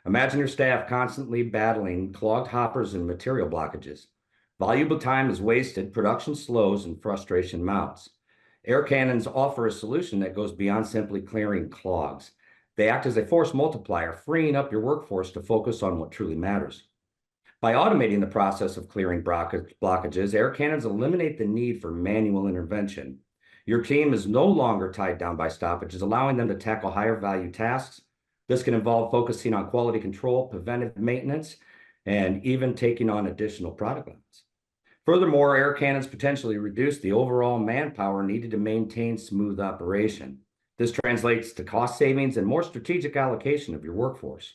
Imagine your staff constantly battling clogged hoppers and material blockages. Valuable time is wasted, production slows, and frustration mounts. Air cannons offer a solution that goes beyond simply clearing clogs. They act as a force multiplier, freeing up your workforce to focus on what truly matters. By automating the process of clearing blockages, air cannons eliminate the need for manual intervention. Your team is no longer tied down by stoppages, allowing them to tackle higher value tasks. This can involve focusing on quality control, preventive maintenance, and even taking on additional product lines. Furthermore, air cannons potentially reduce the overall manpower needed to maintain smooth operation. This translates to cost savings and more strategic allocation of your workforce.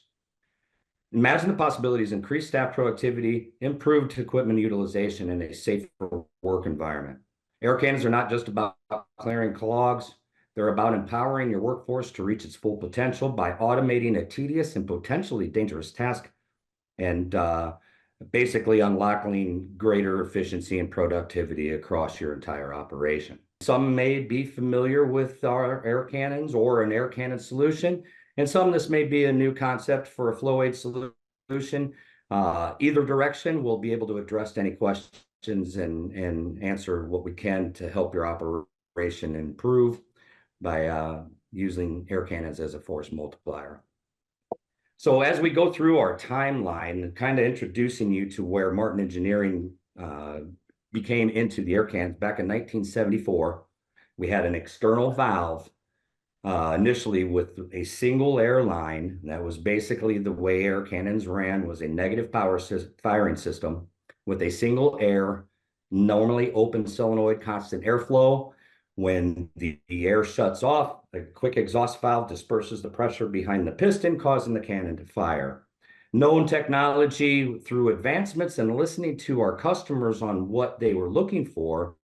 Imagine the possibilities: increased staff productivity, improved equipment utilization, and a safer work environment. Air cannons are not just about clearing clogs. They're about empowering your workforce to reach its full potential by automating a tedious and potentially dangerous task and basically unlocking greater efficiency and productivity across your entire operation. Some may be familiar with our air cannons or an air cannon solution, and some this may be a new concept for a flow aid solution. Either direction, we'll be able to address any questions and answer what we can to help your operation improve by using air cannons as a force multiplier. So as we go through our timeline, kind of introducing you to where Martin Engineering became into the air cannons back in 1974, we had an external valve initially with a single air line. That was basically the way air cannons ran, was a negative power firing system with a single air, normally open solenoid, constant airflow. When the air shuts off, a quick exhaust valve disperses the pressure behind the piston, causing the cannon to fire. Known technology, through advancements and listening to our customers on what they were looking for,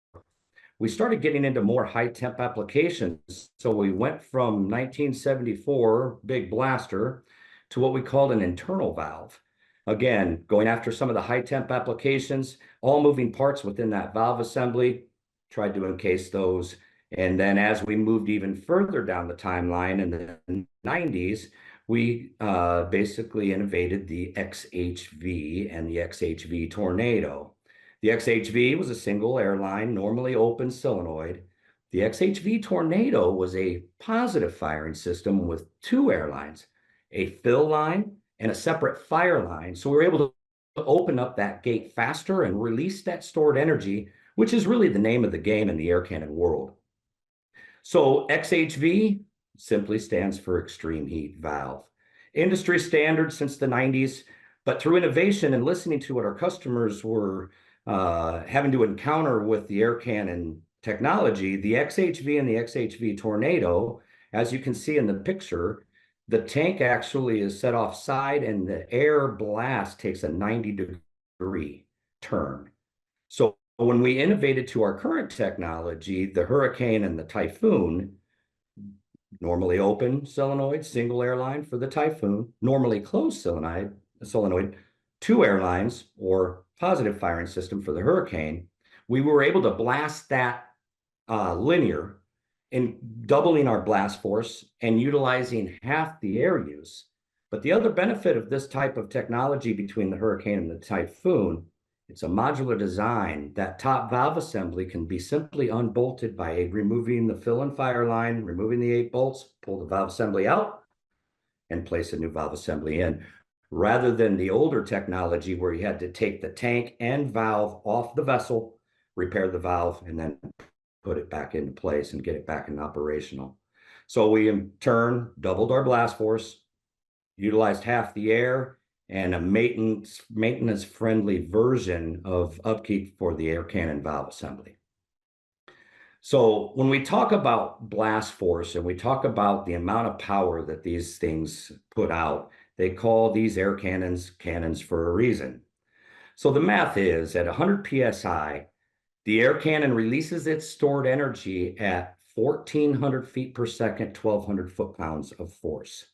we started getting into more high temp applications. So we went from 1974 big blaster to what we called an internal valve. Again, going after some of the high temp applications, all moving parts within that valve assembly, tried to encase those. And then as we moved even further down the timeline in the 90s, we basically innovated the XHV and the XHV Tornado. The XHV was a single airline, normally open solenoid. The XHV Tornado was a positive firing system with two airlines, a fill line and a separate fire line. So we were able to open up that gate faster and release that stored energy, which is really the name of the game in the air cannon world. So XHV simply stands for extreme heat valve. Industry standard since the 90s, but through innovation and listening to what our customers were having to encounter with the air cannon technology, the XHV and the XHV Tornado, as you can see in the picture, the tank actually is set offside and the air blast takes a 90-degree turn. So when we innovated to our current technology, the Hurricane and the Typhoon, normally open solenoid, single airline for the Typhoon, normally closed solenoid, two airlines or positive firing system for the Hurricane, we were able to blast that linear in doubling our blast force and utilizing half the air use. But the other benefit of this type of technology between the Hurricane and the Typhoon, it's a modular design. That top valve assembly can be simply unbolted by removing the fill and fire line, removing the 8 bolts, pull the valve assembly out, and place a new valve assembly in, rather than the older technology where you had to take the tank and valve off the vessel, repair the valve, and then put it back into place and get it back in operational. So we in turn doubled our blast force, utilized half the air, and a maintenance-friendly version of upkeep for the air cannon valve assembly. So when we talk about blast force and we talk about the amount of power that these things put out, they call these air cannons cannons for a reason. So the math is, at 100 psi, the air cannon releases its stored energy at 1,400 feet per second, 1,200 foot-pounds of force.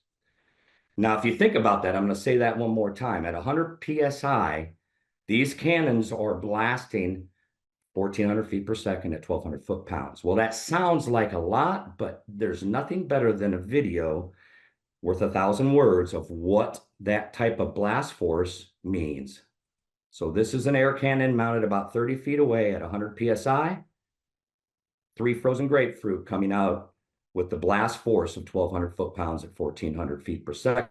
Now, if you think about that, I'm going to say that one more time. At 100 psi, these cannons are blasting 1,400 feet per second at 1,200 foot-pounds. Well, that sounds like a lot, but there's nothing better than a video worth 1,000 words of what that type of blast force means. So this is an air cannon mounted about 30 feet away at 100 PSI, 3 frozen grapefruit coming out with the blast force of 1,200 foot-pounds at 1,400 feet per second.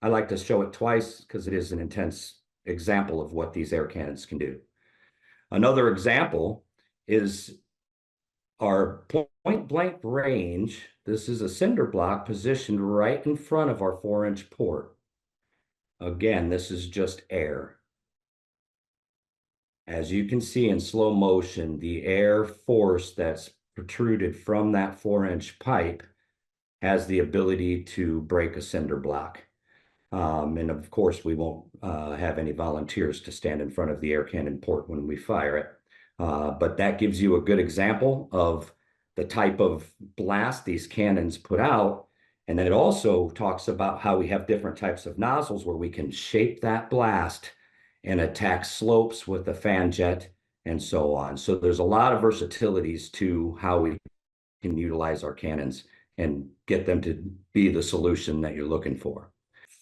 I like to show it twice because it is an intense example of what these air cannons can do. Another example is our point blank range. This is a cinder block positioned right in front of our 4-inch port. Again, this is just air. As you can see in slow motion, the air force that's protruded from that 4-inch pipe has the ability to break a cinder block. And of course, we won't have any volunteers to stand in front of the air cannon port when we fire it. But that gives you a good example of the type of blast these cannons put out. And then it also talks about how we have different types of nozzles where we can shape that blast and attack slopes with the fan jet and so on. So there's a lot of versatilities to how we can utilize our cannons and get them to be the solution that you're looking for.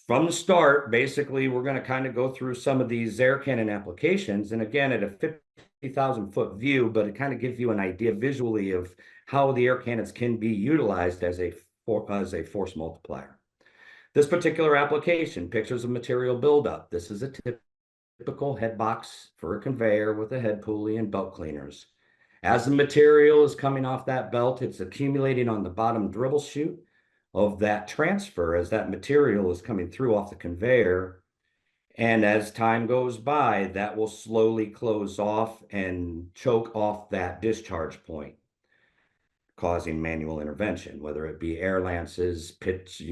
From the start, basically, we're going to kind of go through some of these air cannon applications. And again, at a 50,000 foot view, but it kind of gives you an idea visually of how the air cannons can be utilized as a force multiplier. This particular application, pictures of material buildup. This is a typical head box for a conveyor with a head pulley and belt cleaners. As the material is coming off that belt, it's accumulating on the bottom dribble chute of that transfer as that material is coming through off the conveyor. And as time goes by, that will slowly close off and choke off that discharge point, causing manual intervention, whether it be air lances, pits,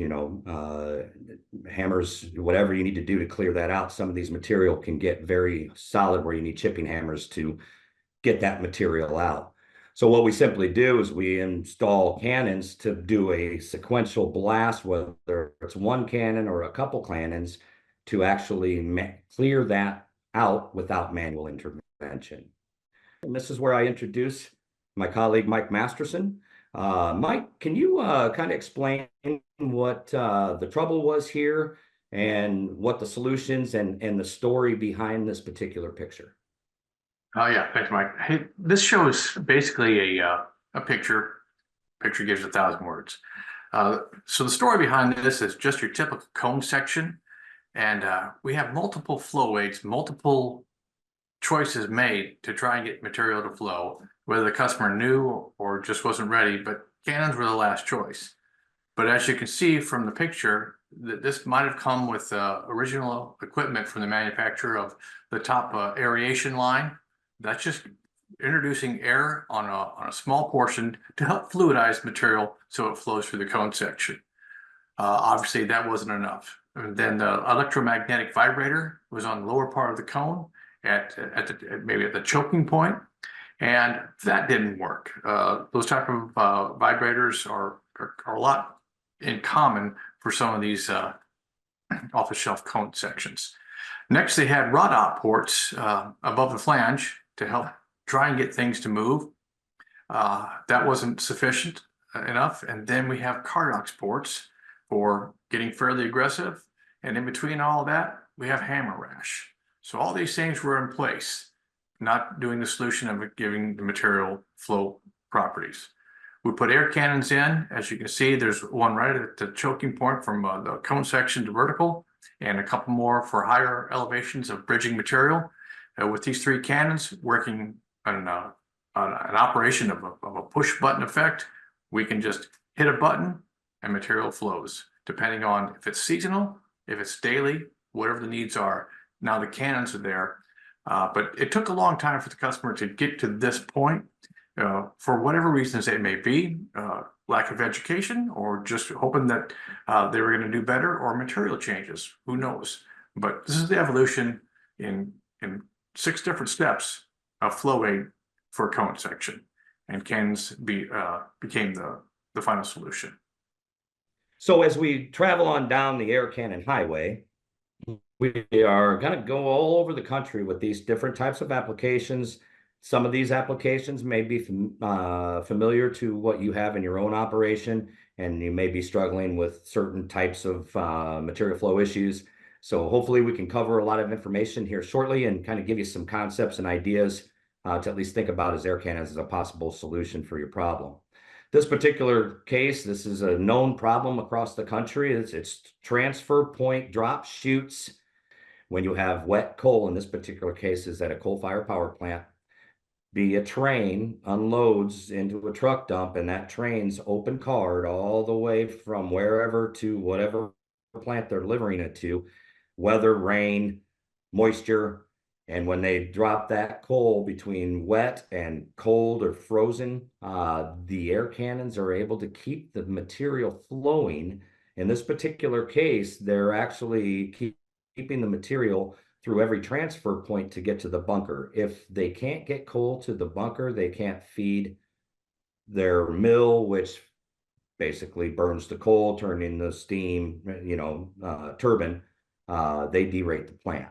hammers, whatever you need to do to clear that out. Some of these material can get very solid where you need chipping hammers to get that material out. So what we simply do is we install cannons to do a sequential blast, whether it's one cannon or a couple cannons, to actually clear that out without manual intervention. And this is where I introduce my colleague, Mike Masterson. Mike, can you kind of explain what the trouble was here and what the solutions and the story behind this particular picture? Oh yeah, thanks, Mike. Hey, this shows basically a picture. Picture gives 1,000 words. So the story behind this is just your typical cone section, and we have multiple flow weights, multiple choices made to try and get material to flow, whether the customer knew or just wasn't ready. But cannons were the last choice. But as you can see from the picture, this might have come with original equipment from the manufacturer of the top aeration line. That's just introducing air on a small portion to help fluidize material so it flows through the cone section. Obviously, that wasn't enough. And then the electromagnetic vibrator was on the lower part of the cone maybe at the choking point, and that didn't work. Those type of vibrators are a lot in common for some of these off-the-shelf cone sections. Next, they had rod-out ports above the flange to help try and get things to move. That wasn't sufficient enough. And then we have Cardox ports for getting fairly aggressive. And in between all of that, we have hammer rash. So all these things were in place, not doing the solution of giving the material flow properties. We put air cannons in. As you can see, there's one right at the choking point from the cone section to vertical, and a couple more for higher elevations of bridging material. With these 3 cannons working on an operation of a push button effect, we can just hit a button and material flows, depending on if it's seasonal, if it's daily, whatever the needs are. Now the cannons are there, but it took a long time for the customer to get to this point, for whatever reasons it may be, lack of education, or just hoping that they were going to do better, or material changes, who knows. But this is the evolution in 6 different steps of flow weight for a cone section, and cannons became the final solution. So as we travel on down the air cannon highway, we are going to go all over the country with these different types of applications. Some of these applications may be familiar to what you have in your own operation, and you may be struggling with certain types of material flow issues. So hopefully we can cover a lot of information here shortly and kind of give you some concepts and ideas to at least think about as air cannons as a possible solution for your problem. This particular case, this is a known problem across the country. It's transfer point drop chutes when you have wet coal. In this particular case is at a coal-fired power plant. A train unloads into a truck dump, and that train's open card all the way from wherever to whatever plant they're delivering it to, weather, rain, moisture. And when they drop that coal between wet and cold or frozen, the air cannons are able to keep the material flowing. In this particular case, they're actually keeping the material through every transfer point to get to the bunker. If they can't get coal to the bunker, they can't feed their mill, which basically burns the coal, turning the steam, turbine. They derate the plant.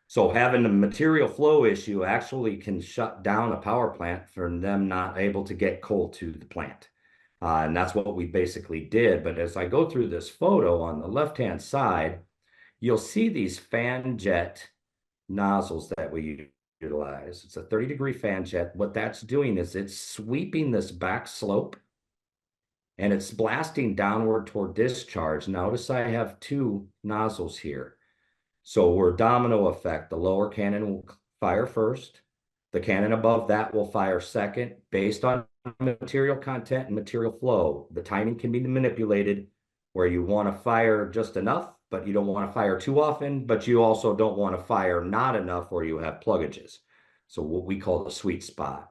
So having a material flow issue actually can shut down a power plant for them not able to get coal to the plant. And that's what we basically did. But as I go through this photo on the left-hand side, you'll see these fan jet nozzles that we utilize. It's a 30-degree fan jet. What that's doing is it's sweeping this back slope and it's blasting downward toward discharge. Notice I have two nozzles here. So we're domino effect. The lower cannon will fire first. The cannon above that will fire second based on material content and material flow. The timing can be manipulated where you want to fire just enough, but you don't want to fire too often, but you also don't want to fire not enough where you have pluggages. So what we call the sweet spot.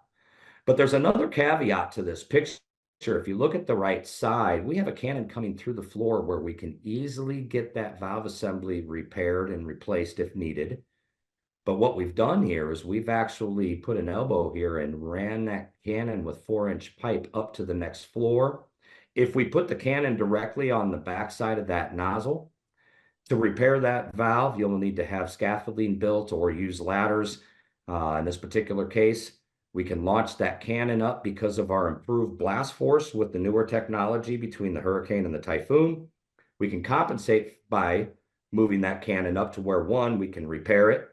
But there's another caveat to this picture. If you look at the right side, we have a cannon coming through the floor where we can easily get that valve assembly repaired and replaced if needed. But what we've done here is we've actually put an elbow here and ran that cannon with 4-inch pipe up to the next floor. If we put the cannon directly on the backside of that nozzle, to repair that valve, you'll need to have scaffolding built or use ladders. In this particular case, we can launch that cannon up because of our improved blast force with the newer technology between the Hurricane and the Typhoon. We can compensate by moving that cannon up to where, one, we can repair it.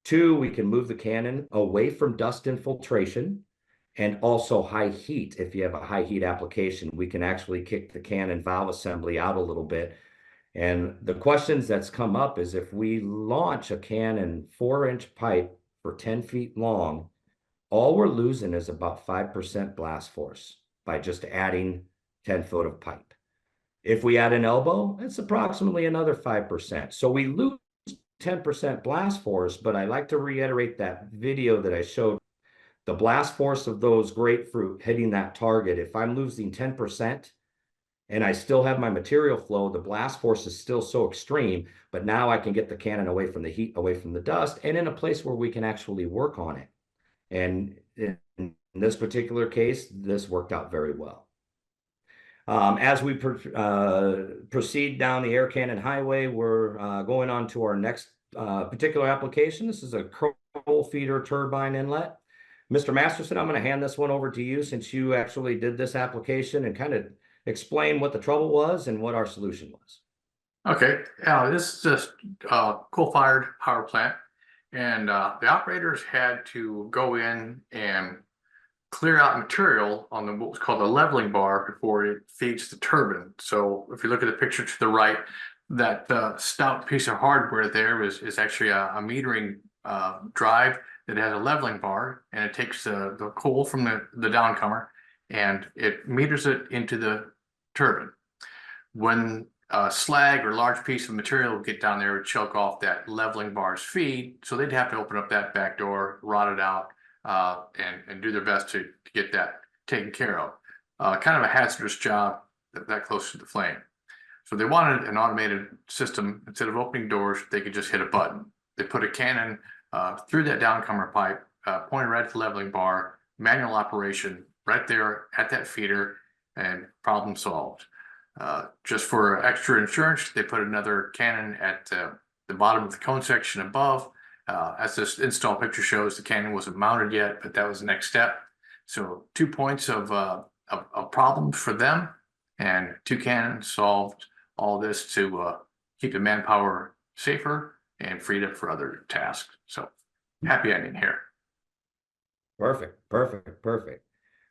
Two, we can move the cannon away from dust infiltration and also high heat. If you have a high heat application, we can actually kick the cannon valve assembly out a little bit. And the questions that's come up is if we launch a cannon 4-inch pipe for 10 feet long, all we're losing is about 5% blast force by just adding 10 foot of pipe. If we add an elbow, it's approximately another 5%. So we lose 10% blast force, but I like to reiterate that video that I showed. The blast force of those grapefruit hitting that target, if I'm losing 10% and I still have my material flow, the blast force is still so extreme, but now I can get the cannon away from the heat, away from the dust, and in a place where we can actually work on it. And in this particular case, this worked out very well. As we proceed down the air cannon highway, we're going on to our next particular application. This is a coal feeder turbine inlet. Mr. Masterson, I'm going to hand this one over to you since you actually did this application and kind of explain what the trouble was and what our solution was. Okay, this is just a coal-fired power plant, and the operators had to go in and clear out material on what was called the leveling bar before it feeds the turbine. So if you look at the picture to the right, that stout piece of hardware there is actually a metering drive that has a leveling bar, and it takes the coal from the downcomer and it meters it into the turbine. When slag or large piece of material would get down there, it would choke off that leveling bar's feed, so they'd have to open up that back door, rot it out, and do their best to get that taken care of. Kind of a hazardous job that close to the flame. So they wanted an automated system. Instead of opening doors, they could just hit a button. They put a cannon through that downcomer pipe, pointed right at the leveling bar, manual operation right there at that feeder, and problem solved. Just for extra insurance, they put another cannon at the bottom of the cone section above, As this install picture shows, the cannon wasn't mounted yet, but that was the next step. So 2 points of problems for them, and 2 cannons solved all this to keep the manpower safer and freed up for other tasks. So happy ending here. Perfect, perfect, perfect.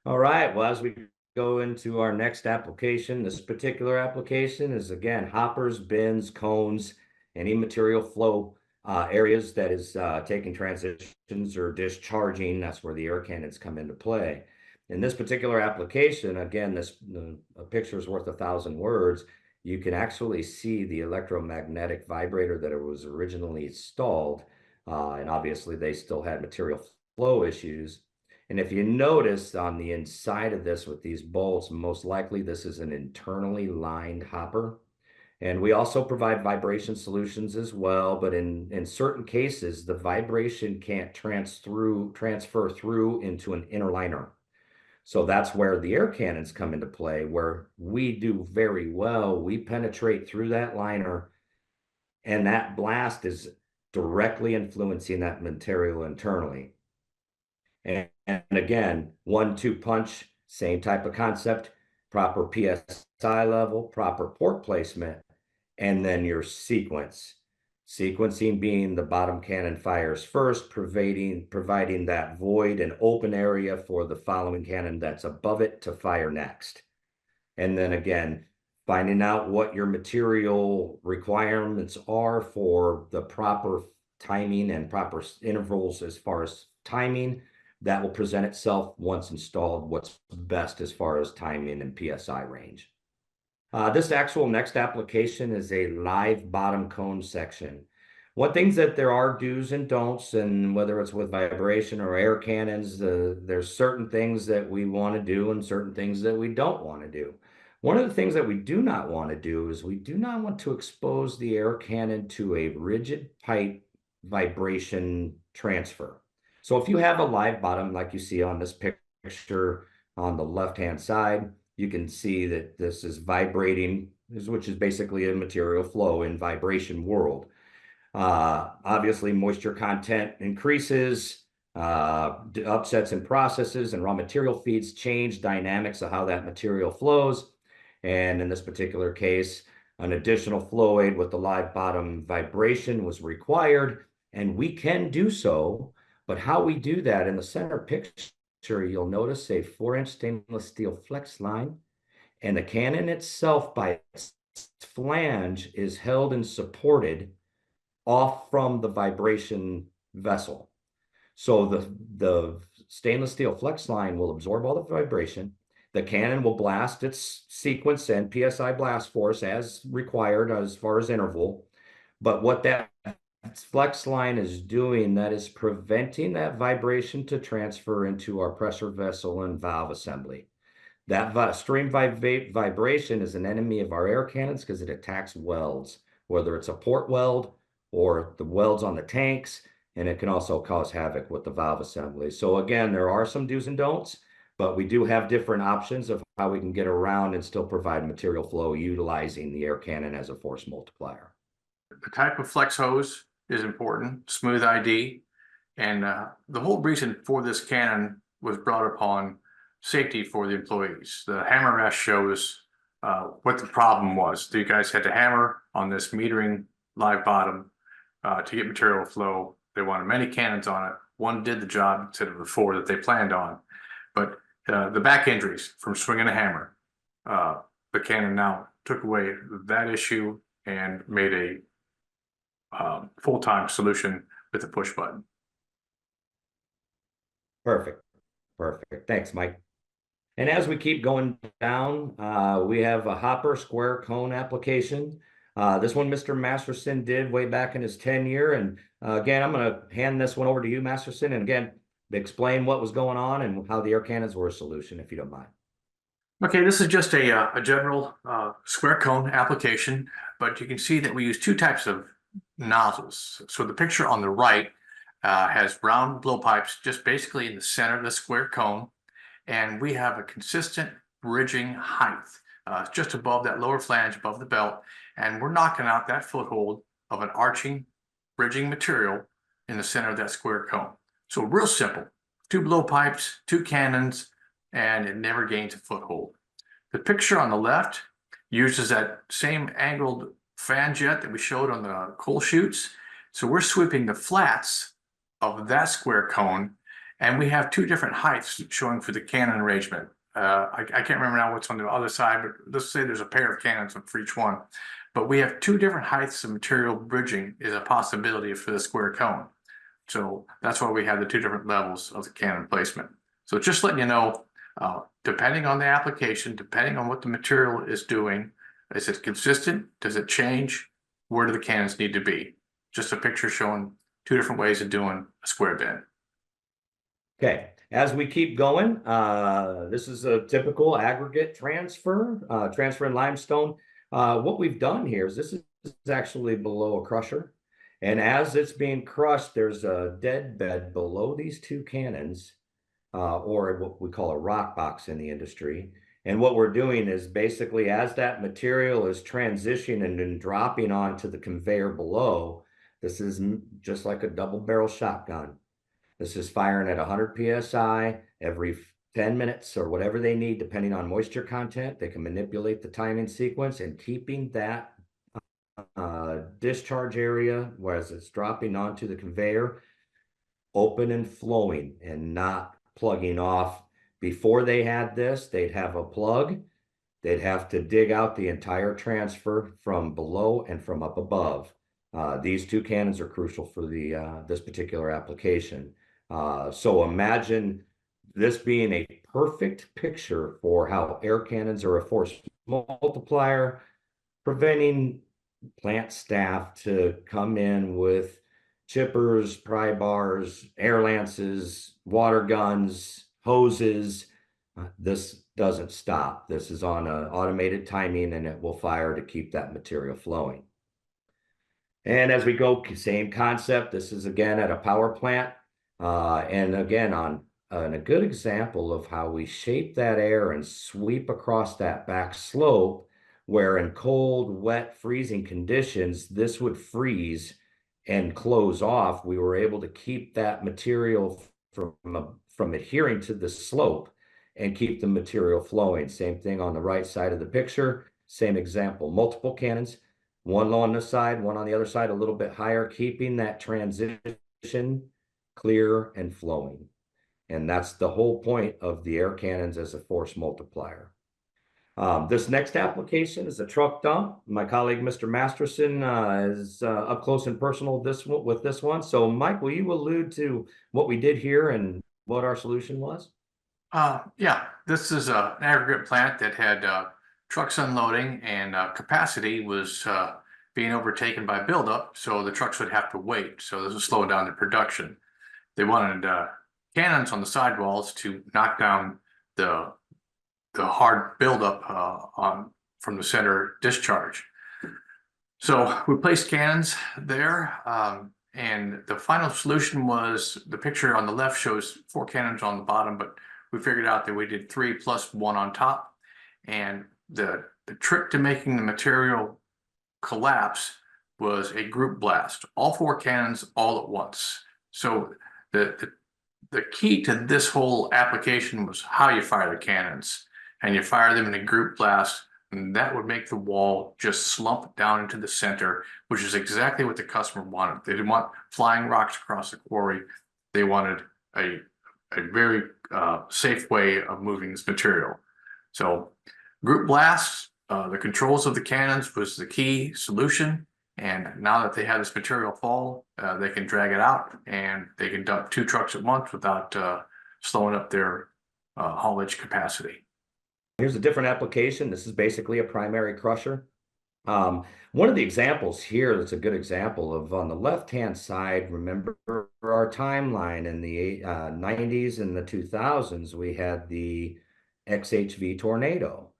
All right. Well, as we go into our next application, this particular application is again hoppers, bins, cones, any material flow areas that is taking transitions or discharging. That's where the air cannons come into play. In this particular application, again, a picture is worth 1,000 words. You can actually see the electromagnetic vibrator that it was originally installed, and obviously they still had material flow issues. And if you notice on the inside of this with these bolts, most likely this is an internally lined hopper. And we also provide vibration solutions as well, but in certain cases, the vibration can't transfer through into an inner liner. So that's where the air cannons come into play, where we do very well. We penetrate through that liner, and that blast is directly influencing that material internally. And again, 1-2 punch, same type of concept, proper PSI level, proper port placement, and then your sequence. Sequencing being the bottom cannon fires first, providing that void and open area for the following cannon that's above it to fire next. And then again, finding out what your material requirements are for the proper timing and proper intervals as far as timing. That will present itself once installed, what's best as far as timing and PSI range. This actual next application is a live bottom cone section. One things that there are do's and don'ts, and whether it's with vibration or air cannons, there's certain things that we want to do and certain things that we don't want to do. One of the things that we do not want to do is we do not want to expose the air cannon to a rigid pipe vibration transfer. So if you have a live bottom like you see on this picture on the left-hand side, you can see that this is vibrating, which is basically a material flow in vibration world. Obviously, moisture content increases, upsets in processes and raw material feeds change dynamics of how that material flows. And in this particular case, an additional flow aid with the live bottom vibration was required, and we can do so. But how we do that in the center picture, you'll notice a 4-inch stainless steel flex line, and the cannon itself by its flange is held and supported off from the vibration vessel. So the stainless steel flex line will absorb all the vibration. The cannon will blast its sequence and PSI blast force as required as far as interval. But what that flex line is doing, that is preventing that vibration to transfer into our pressure vessel and valve assembly. That stream vibration is an enemy of our air cannons because it attacks welds, whether it's a port weld or the welds on the tanks, and it can also cause havoc with the valve assembly. So again, there are some do's and don'ts, but we do have different options of how we can get around and still provide material flow utilizing the air cannon as a force multiplier. The type of flex hose is important, smooth ID, and the whole reason for this cannon was brought upon safety for the employees. The hammer rest shows what the problem was. You guys had to hammer on this metering live bottom to get material flow. They wanted many cannons on it. One did the job instead of the 4 that they planned on. But the back injuries from swinging a hammer, the cannon now took away that issue and made a full-time solution with a push button. Perfect. Perfect. Thanks, Mike. And as we keep going down, we have a hopper square cone application. This one Mr. Masterson did way back in his tenure. And again, I'm going to hand this one over to you, Masterson. And again, explain what was going on and how the air cannons were a solution, if you don't mind. Okay, this is just a general square cone application, but you can see that we use 2 types of nozzles. So the picture on the right has round blowpipes just basically in the center of the square cone, and we have a consistent bridging height just above that lower flange, above the belt, and we're knocking out that foothold of an arching bridging material in the center of that square cone. So real simple, 2 blowpipes, 2 cannons, and it never gains a foothold. The picture on the left uses that same angled fan jet that we showed on the coal chutes. So we're sweeping the flats of that square cone, and we have 2 different heights showing for the cannon arrangement. I can't remember now what's on the other side, but let's say there's a pair of cannons for each one. But we have 2 different heights of material bridging is a possibility for the square cone. So that's why we have the 2 different levels of the cannon placement. So just letting you know, depending on the application, depending on what the material is doing, is it consistent? Does it change? Where do the cannons need to be? Just a picture showing 2 different ways of doing a square bend. Okay, as we keep going, this is a typical aggregate transfer, transfer in limestone. What we've done here is this is actually below a crusher. And as it's being crushed, there's a dead bed below these 2 cannons, or what we call a rock box in the industry. And what we're doing is basically as that material is transitioning and dropping onto the conveyor below, this is just like a double barrel shotgun. This is firing at 100 PSI every 10 minutes or whatever they need, depending on moisture content. They can manipulate the timing sequence and keeping that discharge area, whereas it's dropping onto the conveyor, open and flowing and not plugging off. Before they had this, they'd have a plug. They'd have to dig out the entire transfer from below and from up above. These 2 cannons are crucial for the this particular application. So imagine this being a perfect picture for how air cannons are a force multiplier, preventing plant staff to come in with chippers, pry bars, air lances, water guns, hoses. This doesn't stop. This is on an automated timing, and it will fire to keep that material flowing. And as we go, same concept. This is again at a power plant. And again, on a good example of how we shape that air and sweep across that back slope, where in cold, wet, freezing conditions, this would freeze and close off. We were able to keep that material from adhering to the slope and keep the material flowing. Same thing on the right side of the picture, same example, multiple cannons, one on this side, one on the other side, a little bit higher, keeping that transition clear and flowing. And that's the whole point of the air cannons as a force multiplier. This next application is a truck dump. My colleague, Mr. Masterson, is up close and personal with this one. So Mike, will you allude to what we did here and what our solution was? Yeah, this is an aggregate plant that had trucks unloading, and capacity was being overtaken by buildup, so the trucks would have to wait. So this was slowing down the production. They wanted cannons on the sidewalls to knock down the hard buildup from the center discharge. So we placed cannons there, and the final solution was the picture on the left shows 4 cannons on the bottom, but we figured out that we did 3 plus 1 on top. And the trick to making the material collapse was a group blast, all 4 cannons all at once. So the key to this whole application was how you fire the cannons, and you fire them in a group blast, and that would make the wall just slump down into the center, which is exactly what the customer wanted. They didn't want flying rocks across the quarry. They wanted a very safe way of moving this material. So group blasts, the controls of the cannons was the key solution. And now that they have this material fall, they can drag it out and they can dump 2 trucks at once without slowing up their haulage capacity. Here's a different application. This is basically a primary crusher. One of the examples here that's a good example of on the left-hand side, remember our timeline in the 90s and the 2000s, we had the XHV tornado.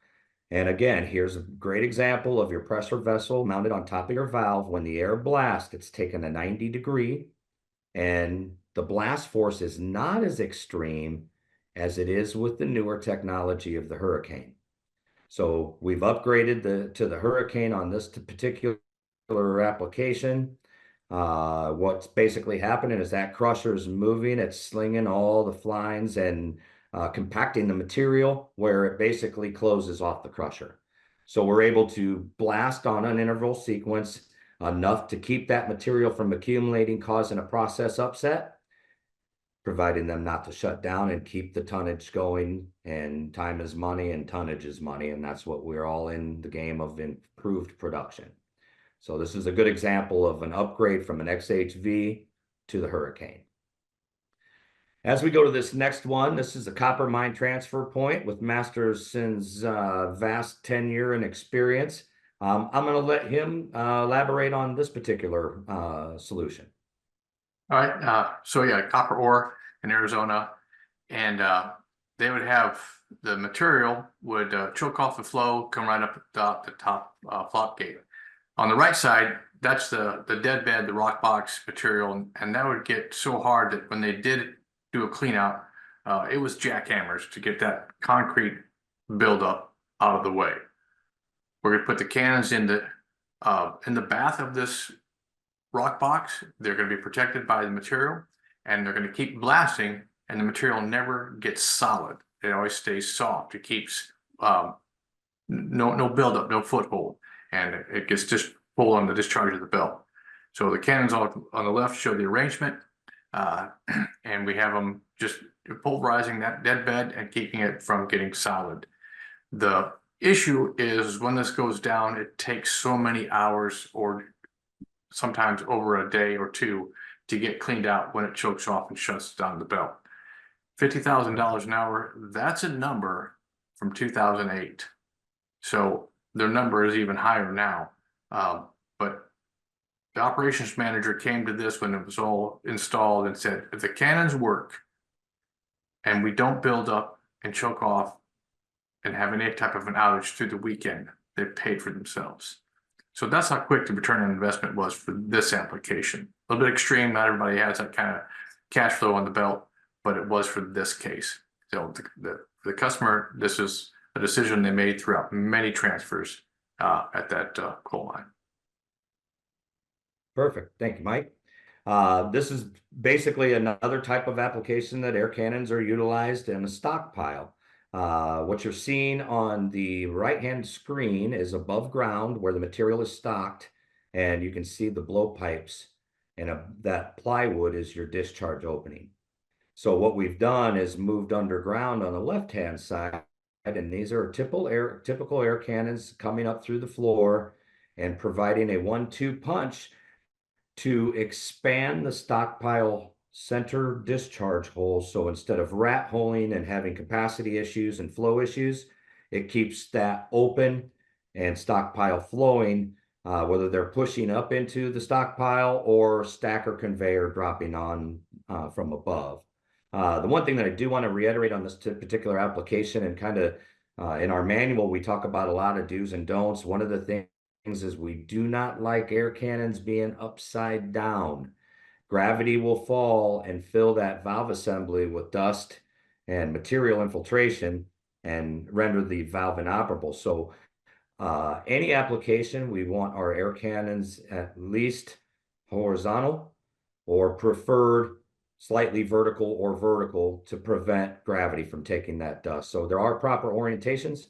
And again, here's a great example of your pressure vessel mounted on top of your valve. When the air blasts, it's taken a 90-degree, and the blast force is not as extreme as it is with the newer technology of the Hurricane. So we've upgraded to the Hurricane on this particular application. What's basically happening is that crusher is moving, it's slinging all the flines and compacting the material where it basically closes off the crusher. So we're able to blast on an interval sequence enough to keep that material from accumulating, causing a process upset, providing them not to shut down and keep the tonnage going. And time is money and tonnage is money. And that's what we're all in the game of, improved production. So this is a good example of an upgrade from an XHV to the Hurricane. As we go to this next one, this is a copper mine transfer point with Masterson's vast tenure and experience. I'm going to let him elaborate on this particular solution. All right. So yeah, copper ore in Arizona, and they would have the material would choke off the flow, come right up the top flop gate. On the right side, that's the dead bed, the rock box material, and that would get so hard that when they did do a clean out, it was jackhammers to get that concrete buildup out of the way. We're going to put the cannons in the bath of this rock box. They're going to be protected by the material, and they're going to keep blasting, and the material never gets solid. It always stays soft. It keeps no buildup, no foothold, and it gets just pulled on the discharge of the belt. So the cannons on the left show the arrangement, and we have them just pulverizing that dead bed and keeping it from getting solid. The issue is when this goes down, it takes so many hours or sometimes over a day or two to get cleaned out when it chokes off and shuts down the belt. $50,000 an hour, that's a number from 2008. So their number is even higher now. But the operations manager came to this when it was all installed and said, if the cannons work and we don't build up and choke off and have any type of an outage through the weekend, they've paid for themselves. So that's how quick the return on investment was for this application. A little bit extreme, not everybody has that kind of cash flow on the belt, but it was for this case. So the customer, this is a decision they made throughout many transfers at that coal mine. Perfect. Thank you, Mike. This is basically another type of application that air cannons are utilized in a stockpile. What you're seeing on the right-hand screen is above ground where the material is stocked, and you can see the blowpipes, and that plywood is your discharge opening. So what we've done is moved underground on the left-hand side, and these are typical air cannons coming up through the floor and providing a 1-2 punch to expand the stockpile center discharge hole. So instead of rat holing and having capacity issues and flow issues, it keeps that open and stockpile flowing, whether they're pushing up into the stockpile or stacker conveyor dropping on from above. The one thing that I do want to reiterate on this particular application, and kind of in our manual, we talk about a lot of do's and don'ts. One of the things is we do not like air cannons being upside down. Gravity will fall and fill that valve assembly with dust and material infiltration and render the valve inoperable. So any application, we want our air cannons at least horizontal or preferred slightly vertical or vertical to prevent gravity from taking that dust. So there are proper orientations.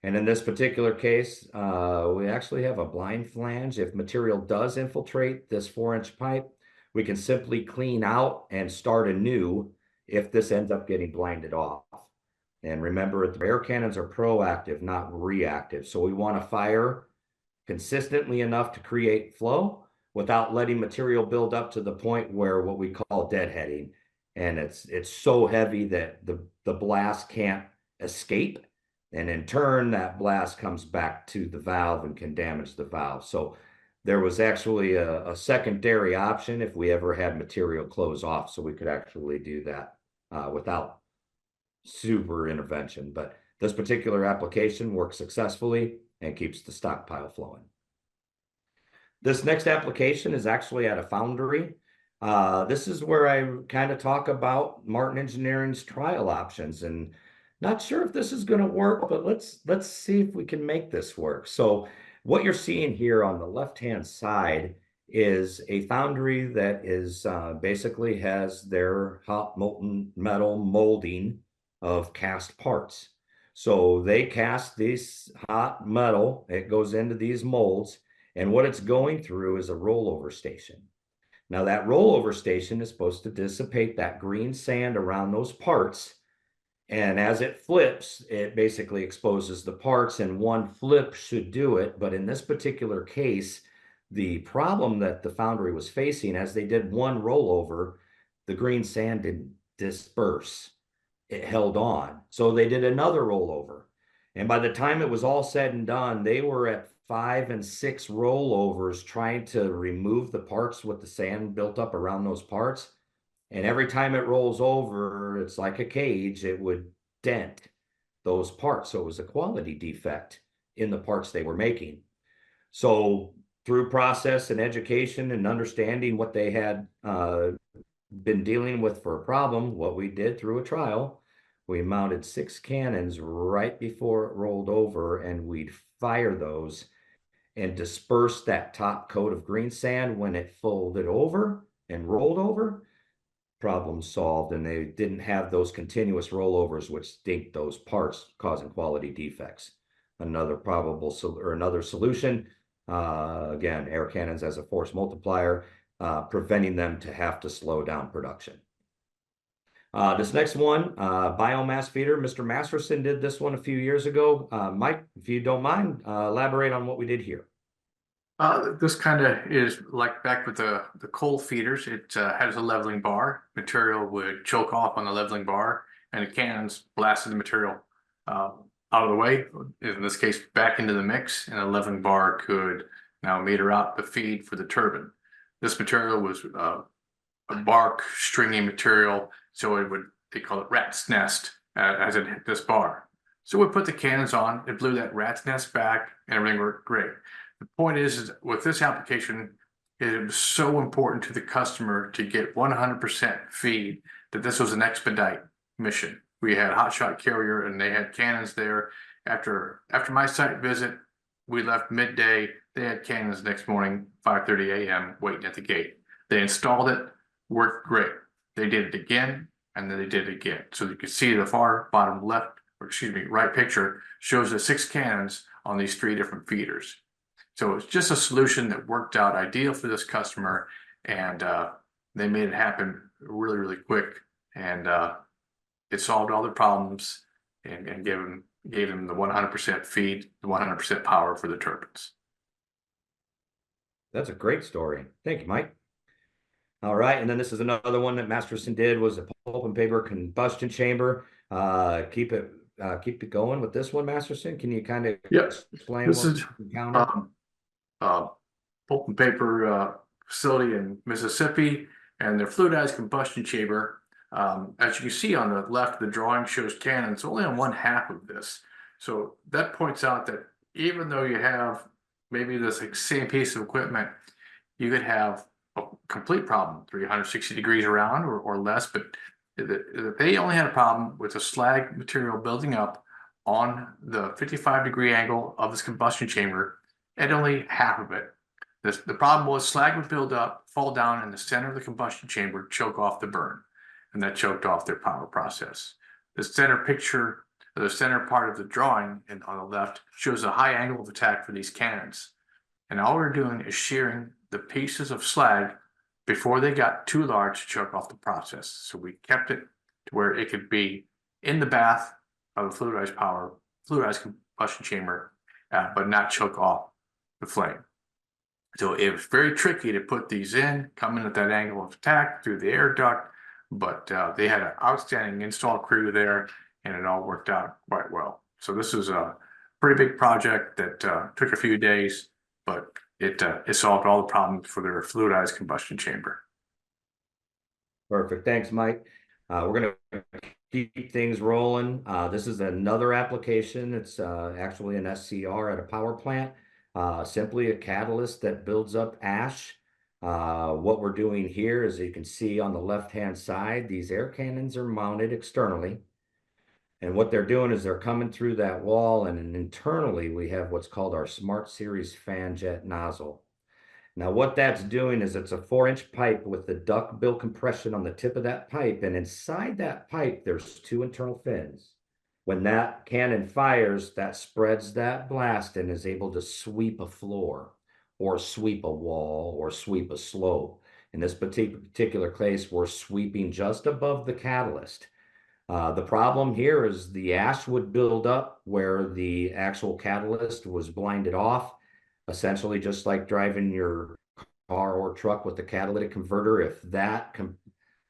And in this particular case, we actually have a blind flange. If material does infiltrate this 4-inch pipe, we can simply clean out and start anew if this ends up getting blinded off. And remember, the air cannons are proactive, not reactive. So we want to fire consistently enough to create flow without letting material build up to the point where what we call deadheading. And it's so heavy that the blast can't escape. And in turn, that blast comes back to the valve and can damage the valve. So there was actually a secondary option if we ever had material close off, so we could actually do that without super intervention. But this particular application works successfully and keeps the stockpile flowing. This next application is actually at a foundry. This is where I kind of talk about Martin Engineering's trial options, and not sure if this is going to work, but let's see if we can make this work. So what you're seeing here on the left-hand side is a foundry that is basically has their hot molten metal molding of cast parts. So they cast this hot metal, it goes into these molds, and what it's going through is a rollover station. Now, that rollover station is supposed to dissipate that green sand around those parts. And as it flips, it basically exposes the parts, and one flip should do it. But in this particular case, the problem that the foundry was facing as they did one rollover, the green sand didn't disperse. It held on. So they did another rollover. And by the time it was all said and done, they were at 5 and 6 rollovers trying to remove the parts with the sand built up around those parts. And every time it rolls over, it's like a cage, it would dent those parts. So it was a quality defect in the parts they were making. So through process and education and understanding what they had been dealing with for a problem, what we did through a trial, we mounted 6 cannons right before it rolled over, and we'd fire those and disperse that top coat of green sand when it folded over and rolled over. Problem solved, and they didn't have those continuous rollovers which stink those parts, causing quality defects. Another another solution, again, air cannons as a force multiplier, preventing them to have to slow down production. This next one, biomass feeder. Mr. Masterson did this one a few years ago. Mike, if you don't mind, elaborate on what we did here. This kind of is like back with the coal feeders. It has a leveling bar. Material would choke off on the leveling bar, and the cannons blasted the material out of the way. In this case, back into the mix, and a leveling bar could now meter out the feed for the turbine. This material was a bark stringy material, so they call it rat's nest as it hit this bar. So we put the cannons on, it blew that rat's nest back, and everything worked great. The point is with this application, it was so important to the customer to get 100% feed that this was an expedite mission. We had hotshot carrier and they had cannons there. After my site visit, we left midday. They had cannons next morning, 5:30 a.m. waiting at the gate. They installed it, worked great. They did it again, and then they did it again. So you can see the far bottom left, or excuse me, right picture shows the 6 cannons on these 3 different feeders. So it's just a solution that worked out ideal for this customer, and they made it happen really, really quick, and it solved all their problems and gave them the 100% feed, the 100% power for the turbines. That's a great story. Thank you, Mike. All right, and then this is another one that Masterson did, was a pulp and paper combustion chamber. Keep it going with this one, Masterson. Can you kind of explain This what is you encountered? Pulp and paper facility in Mississippi, and their fluidized combustion chamber. As you can see on the left, the drawing shows cannons only on 1/2 of this. So that points out that even though you have maybe this same piece of equipment, you could have a complete problem 360 degrees around or less, but they only had a problem with the slag material building up on the 55-degree angle of this combustion chamber at only 1/2 of it. The problem was slag would build up, fall down in the center of the combustion chamber, choke off the burn, and that choked off their power process. The center picture, the center part of the drawing on the left shows a high angle of attack for these cannons. And all we're doing is shearing the pieces of slag before they got too large to choke off the process. So we kept it to where it could be in the bath of a fluidized combustion chamber, but not choke off the flame. So it was very tricky to put these in, come in at that angle of attack through the air duct, but they had an outstanding install crew there, and it all worked out quite well. So this is a pretty big project that took a few days, but it solved all the problems for their fluidized combustion chamber. Perfect. Thanks, Mike. We're going to keep things rolling. This is another application. It's actually an SCR at a power plant. Simply a catalyst that builds up ash. What we're doing here is, you can see on the left-hand side, these air cannons are mounted externally. And what they're doing is they're coming through that wall, and internally we have what's called our Smart Series fan jet nozzle. Now, what that's doing is it's a 4-inch pipe with the duckbill compression on the tip of that pipe. And inside that pipe, there's 2 internal fins. When that cannon fires, that spreads that blast and is able to sweep a floor or sweep a wall or sweep a slope. In this particular case, we're sweeping just above the catalyst. The problem here is the ash would build up where the actual catalyst was blinded off, essentially just like driving your car or truck with the catalytic converter. If that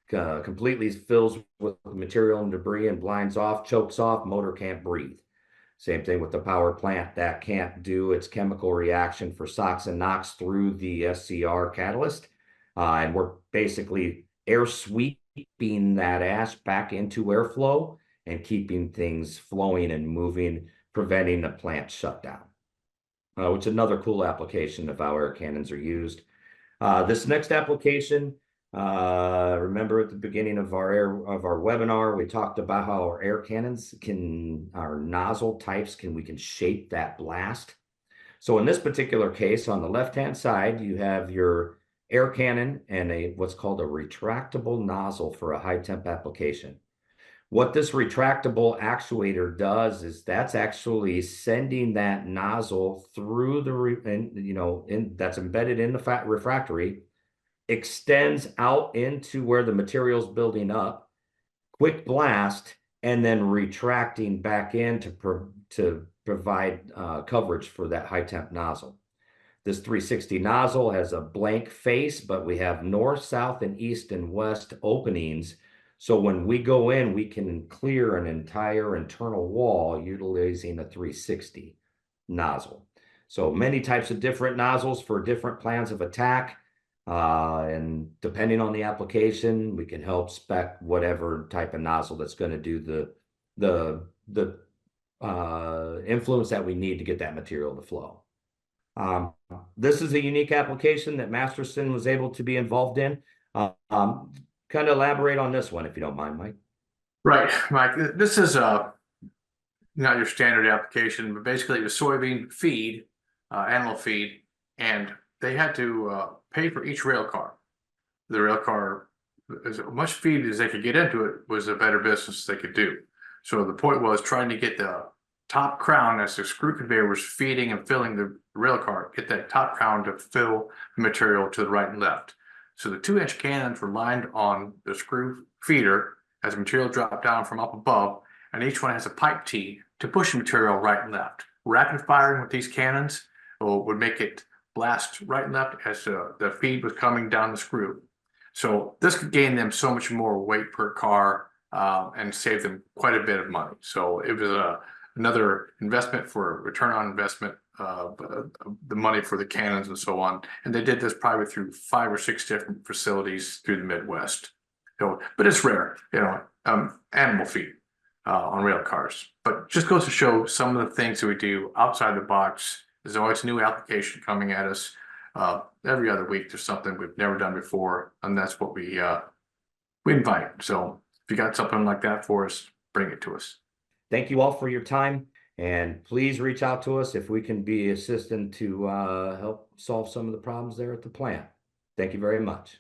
completely fills with material and debris and blinds off, chokes off, motor can't breathe. Same thing with the power plant. That can't do its chemical reaction for SOx and NOx through the SCR catalyst. And we're basically air sweeping that ash back into airflow and keeping things flowing and moving, preventing the plant shutdown, which is another cool application of how air cannons are used. This next application, remember at the beginning of our webinar, we talked about how our air cannons our nozzle types we can shape that blast. So in this particular case, on the left-hand side, you have your air cannon and what's called a retractable nozzle for a high temp application. What this retractable actuator does is that's actually sending that nozzle through that's embedded in the refractory, extends out into where the material's building up, quick blast, and then retracting back in to provide coverage for that high temp nozzle. This 360 nozzle has a blank face, but we have north, south, and east and west openings. So when we go in, we can clear an entire internal wall utilizing a 360 nozzle. So many types of different nozzles for different plans of attack. And depending on the application, we can help spec whatever type of nozzle that's going to do the influence that we need to get that material to flow. This is a unique application that Masterson was able to be involved in. Kind of elaborate on this one, if you don't mind, Mike. Right, Mike. This is not your standard application, but basically it was soybean feed, animal feed, and they had to pay for each rail car. The rail car, as much feed as they could get into it, was a better business they could do. So the point was trying to get the top crown as the screw conveyor was feeding and filling the rail car, get that top crown to fill the material to the right and left. So the 2-inch cannons were lined on the screw feeder as the material dropped down from up above, and each one has a pipe T to push the material right and left. Rapid firing with these cannons would make it blast right and left as the feed was coming down the screw. So this could gain them so much more weight per car and save them quite a bit of money. So it was another investment for return on investment, the money for the cannons and so on. And they did this probably through 5 or 6 different facilities through the Midwest. So, but it's rare, animal feed on rail cars. But just goes to show some of the things that we do outside the box. There's always a new application coming at us. Every other week, there's something we've never done before, and that's what we invite. So if you got something like that for us, bring it to us. Thank you all for your time, and please reach out to us if we can be assistant to help solve some of the problems there at the plant. Thank you very much.